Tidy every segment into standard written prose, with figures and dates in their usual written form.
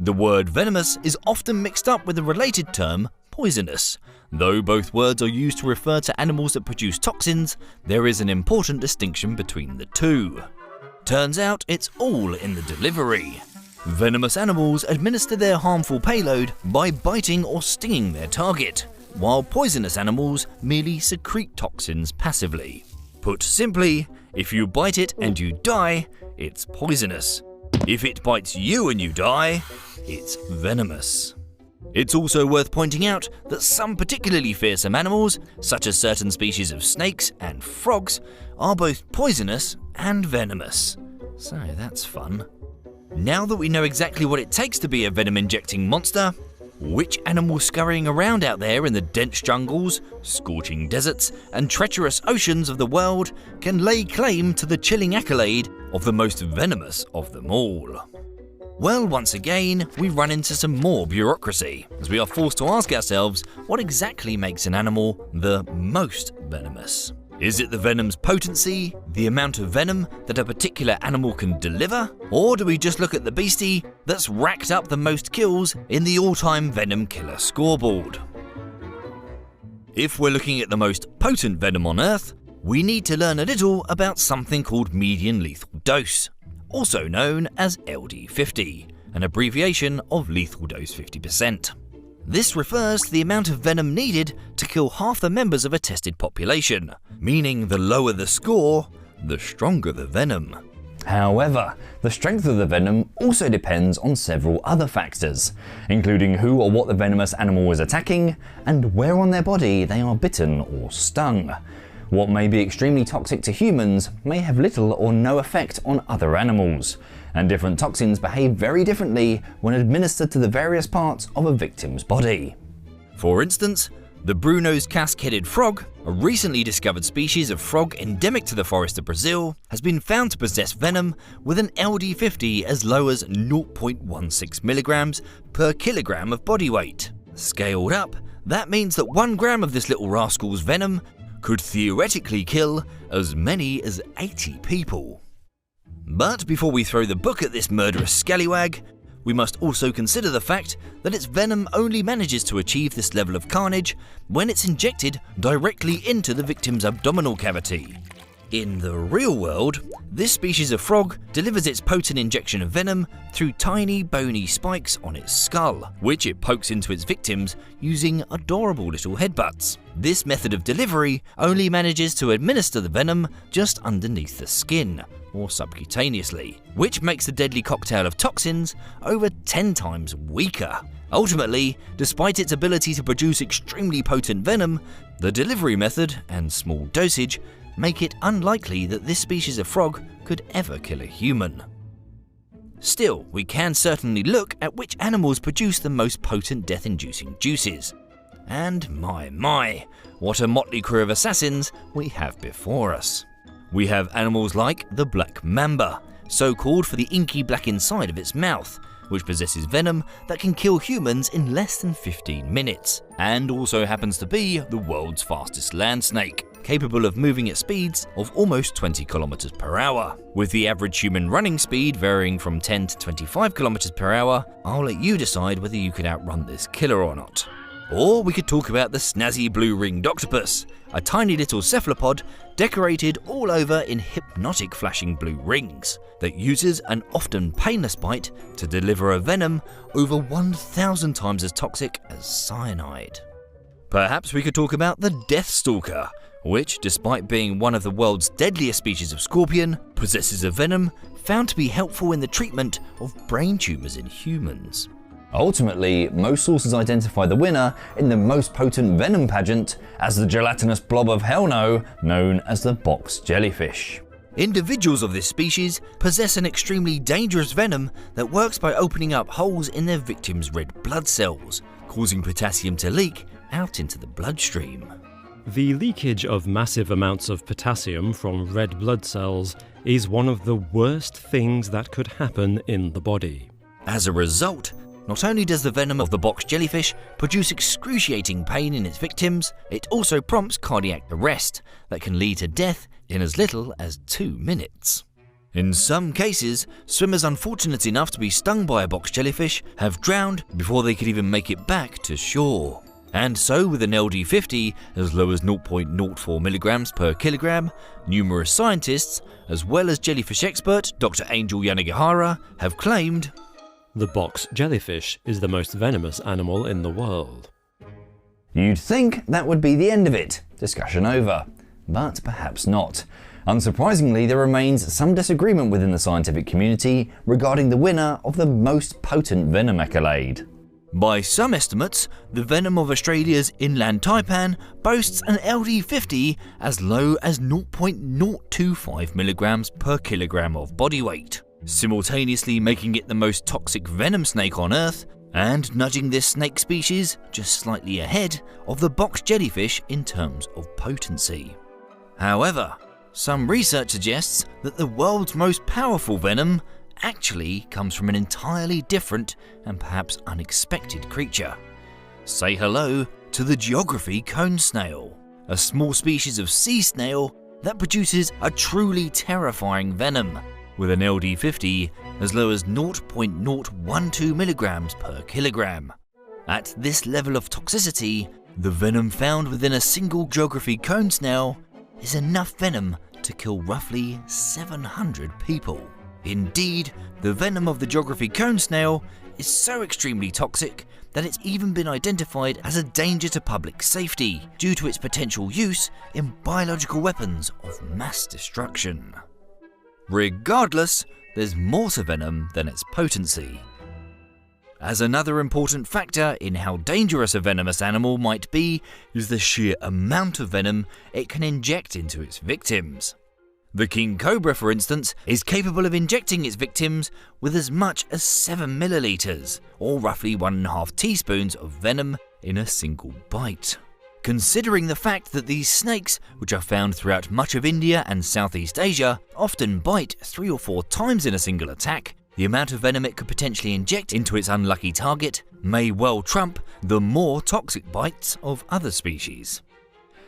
The word venomous is often mixed up with the related term poisonous. Though both words are used to refer to animals that produce toxins, there is an important distinction between the two. Turns out it's all in the delivery. Venomous animals administer their harmful payload by biting or stinging their target, while poisonous animals merely secrete toxins passively. Put simply, if you bite it and you die, it's poisonous. If it bites you and you die, it's venomous. It's also worth pointing out that some particularly fearsome animals, such as certain species of snakes and frogs, are both poisonous and venomous. So that's fun. Now that we know exactly what it takes to be a venom-injecting monster, which animal scurrying around out there in the dense jungles, scorching deserts, and treacherous oceans of the world can lay claim to the chilling accolade of the most venomous of them all? Well, once again, we run into some more bureaucracy, as we are forced to ask ourselves what exactly makes an animal the most venomous. Is it the venom's potency, the amount of venom that a particular animal can deliver? Or do we just look at the beastie that's racked up the most kills in the all-time venom killer scoreboard? If we're looking at the most potent venom on Earth, we need to learn a little about something called median lethal dose, also known as LD50, an abbreviation of lethal dose 50%. This refers to the amount of venom needed to kill half the members of a tested population, meaning the lower the score, the stronger the venom. However, the strength of the venom also depends on several other factors, including who or what the venomous animal is attacking, and where on their body they are bitten or stung. What may be extremely toxic to humans may have little or no effect on other animals, and different toxins behave very differently when administered to the various parts of a victim's body. For instance, the Bruno's casque-headed frog, a recently discovered species of frog endemic to the forest of Brazil, has been found to possess venom with an LD50 as low as 0.16 milligrams per kilogram of body weight. Scaled up, that means that 1 gram of this little rascal's venom could theoretically kill as many as 80 people. But before we throw the book at this murderous scallywag, we must also consider the fact that its venom only manages to achieve this level of carnage when it's injected directly into the victim's abdominal cavity. In the real world, this species of frog delivers its potent injection of venom through tiny bony spikes on its skull, which it pokes into its victims using adorable little headbutts. This method of delivery only manages to administer the venom just underneath the skin, or subcutaneously, which makes the deadly cocktail of toxins over 10 times weaker. Ultimately, despite its ability to produce extremely potent venom, the delivery method and small dosage make it unlikely that this species of frog could ever kill a human. Still, we can certainly look at which animals produce the most potent death-inducing juices. And my, what a motley crew of assassins we have before us. We have animals like the black mamba, so called for the inky black inside of its mouth, which possesses venom that can kill humans in less than 15 minutes, and also happens to be the world's fastest land snake, capable of moving at speeds of almost 20 kilometers per hour. With the average human running speed varying from 10 to 25 kilometers per hour, I'll let you decide whether you could outrun this killer or not. Or we could talk about the snazzy blue-ringed octopus, a tiny little cephalopod decorated all over in hypnotic flashing blue rings, that uses an often painless bite to deliver a venom over 1,000 times as toxic as cyanide. Perhaps we could talk about the Deathstalker, which, despite being one of the world's deadliest species of scorpion, possesses a venom found to be helpful in the treatment of brain tumours in humans. Ultimately, most sources identify the winner in the most potent venom pageant as the gelatinous blob of hell no, known as the box jellyfish. Individuals of this species possess an extremely dangerous venom that works by opening up holes in their victims' red blood cells, causing potassium to leak out into the bloodstream. The leakage of massive amounts of potassium from red blood cells is one of the worst things that could happen in the body. As a result, not only does the venom of the box jellyfish produce excruciating pain in its victims, it also prompts cardiac arrest that can lead to death in as little as 2 minutes. In some cases, swimmers unfortunate enough to be stung by a box jellyfish have drowned before they could even make it back to shore. And so with an LD50 as low as 0.04 milligrams per kilogram, numerous scientists, as well as jellyfish expert Dr. Angel Yanagihara, have claimed The box jellyfish is the most venomous animal in the world. You'd think that would be the end of it, discussion over, but perhaps not. Unsurprisingly, there remains some disagreement within the scientific community regarding the winner of the most potent venom accolade. By some estimates, the venom of Australia's inland taipan boasts an LD50 as low as 0.025 milligrams per kilogram of body weight, simultaneously making it the most toxic venom snake on Earth and nudging this snake species just slightly ahead of the box jellyfish in terms of potency. However, some research suggests that the world's most powerful venom actually comes from an entirely different and perhaps unexpected creature. Say hello to the geography cone snail, a small species of sea snail that produces a truly terrifying venom, with an LD50 as low as 0.012 milligrams per kilogram. At this level of toxicity, the venom found within a single geography cone snail is enough venom to kill roughly 700 people. Indeed, the venom of the geography cone snail is so extremely toxic that it's even been identified as a danger to public safety due to its potential use in biological weapons of mass destruction. Regardless, there's more to venom than its potency. As another important factor in how dangerous a venomous animal might be is the sheer amount of venom it can inject into its victims. The king cobra, for instance, is capable of injecting its victims with as much as 7 milliliters, or roughly 1.5 teaspoons of venom in a single bite. Considering the fact that these snakes, which are found throughout much of India and Southeast Asia, often bite 3 or 4 times in a single attack, the amount of venom it could potentially inject into its unlucky target may well trump the more toxic bites of other species.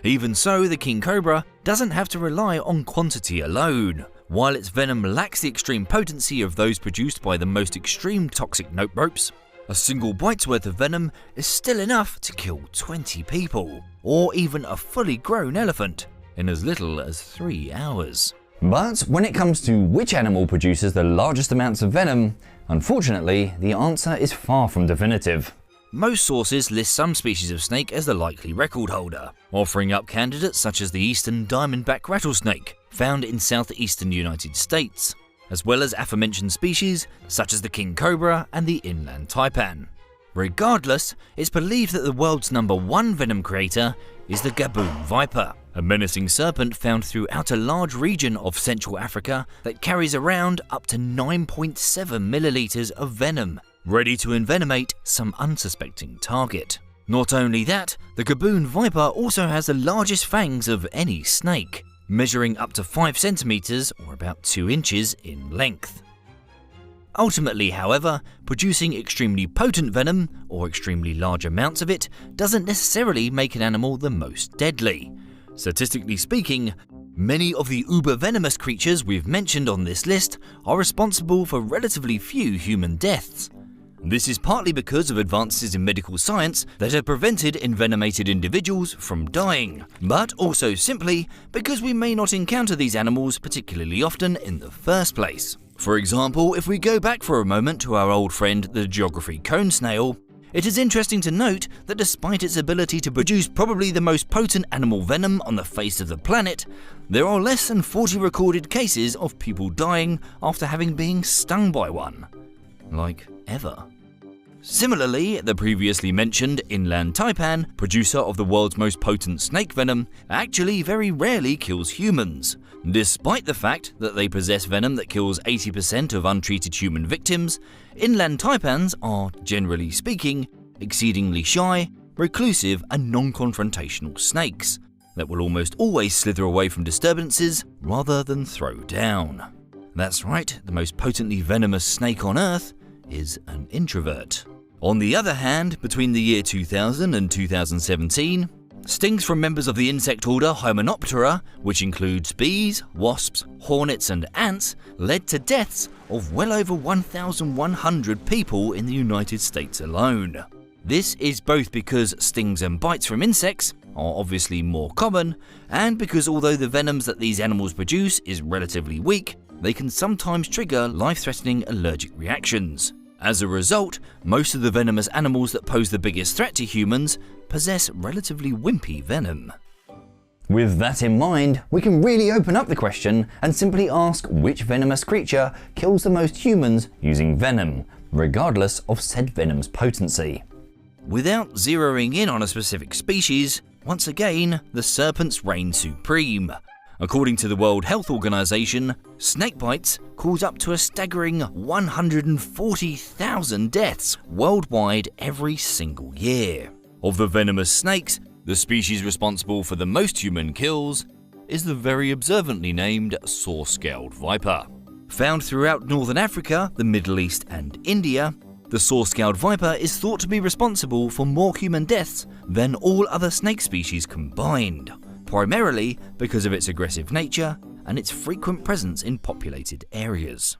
Even so, the king cobra doesn't have to rely on quantity alone. While its venom lacks the extreme potency of those produced by the most extreme toxic note ropes, a single bite's worth of venom is still enough to kill 20 people, or even a fully grown elephant, in as little as 3 hours. But when it comes to which animal produces the largest amounts of venom, unfortunately, the answer is far from definitive. Most sources list some species of snake as the likely record holder, offering up candidates such as the eastern diamondback rattlesnake, found in southeastern United States, as well as aforementioned species such as the king cobra and the inland taipan. Regardless, it's believed that the world's #1 venom creator is the gaboon viper, a menacing serpent found throughout a large region of Central Africa that carries around up to 9.7 milliliters of venom, ready to envenomate some unsuspecting target. Not only that, the gaboon viper also has the largest fangs of any snake, measuring up to 5 centimeters or about 2 inches in length. Ultimately, however, producing extremely potent venom, or extremely large amounts of it, doesn't necessarily make an animal the most deadly. Statistically speaking, many of the uber-venomous creatures we've mentioned on this list are responsible for relatively few human deaths. This is partly because of advances in medical science that have prevented envenomated individuals from dying, but also simply because we may not encounter these animals particularly often in the first place. For example, if we go back for a moment to our old friend the geography cone snail, it is interesting to note that despite its ability to produce probably the most potent animal venom on the face of the planet, there are less than 40 recorded cases of people dying after having been stung by one. Like, ever. Similarly, the previously mentioned inland taipan, producer of the world's most potent snake venom, actually very rarely kills humans. Despite the fact that they possess venom that kills 80% of untreated human victims, inland taipans are, generally speaking, exceedingly shy, reclusive and non-confrontational snakes that will almost always slither away from disturbances rather than throw down. That's right, the most potently venomous snake on Earth is an introvert. On the other hand, between the year 2000 and 2017, Stings from members of the insect order Hymenoptera, which includes bees, wasps, hornets and ants, led to deaths of well over 1,100 people in the United States alone. This is both because stings and bites from insects are obviously more common, and because although the venoms that these animals produce is relatively weak, they can sometimes trigger life-threatening allergic reactions. As a result, most of the venomous animals that pose the biggest threat to humans possess relatively wimpy venom. With that in mind, we can really open up the question and simply ask which venomous creature kills the most humans using venom, regardless of said venom's potency. Without zeroing in on a specific species, once again, the serpents reign supreme. According to the World Health Organization, snake bites cause up to a staggering 140,000 deaths worldwide every single year. Of the venomous snakes, the species responsible for the most human kills is the very observantly named saw-scaled viper. Found throughout northern Africa, the Middle East and India, the saw-scaled viper is thought to be responsible for more human deaths than all other snake species combined, primarily because of its aggressive nature and its frequent presence in populated areas.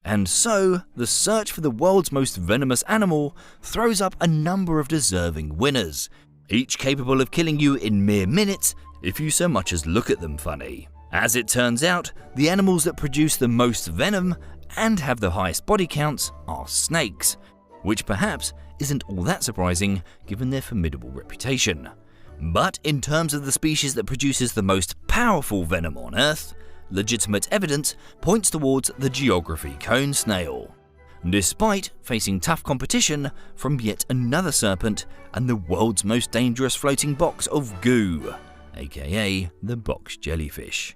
And so, the search for the world's most venomous animal throws up a number of deserving winners, each capable of killing you in mere minutes if you so much as look at them funny. As it turns out, the animals that produce the most venom and have the highest body counts are snakes, which perhaps isn't all that surprising given their formidable reputation. But in terms of the species that produces the most powerful venom on Earth, legitimate evidence points towards the geography cone snail, despite facing tough competition from yet another serpent and the world's most dangerous floating box of goo, aka the box jellyfish.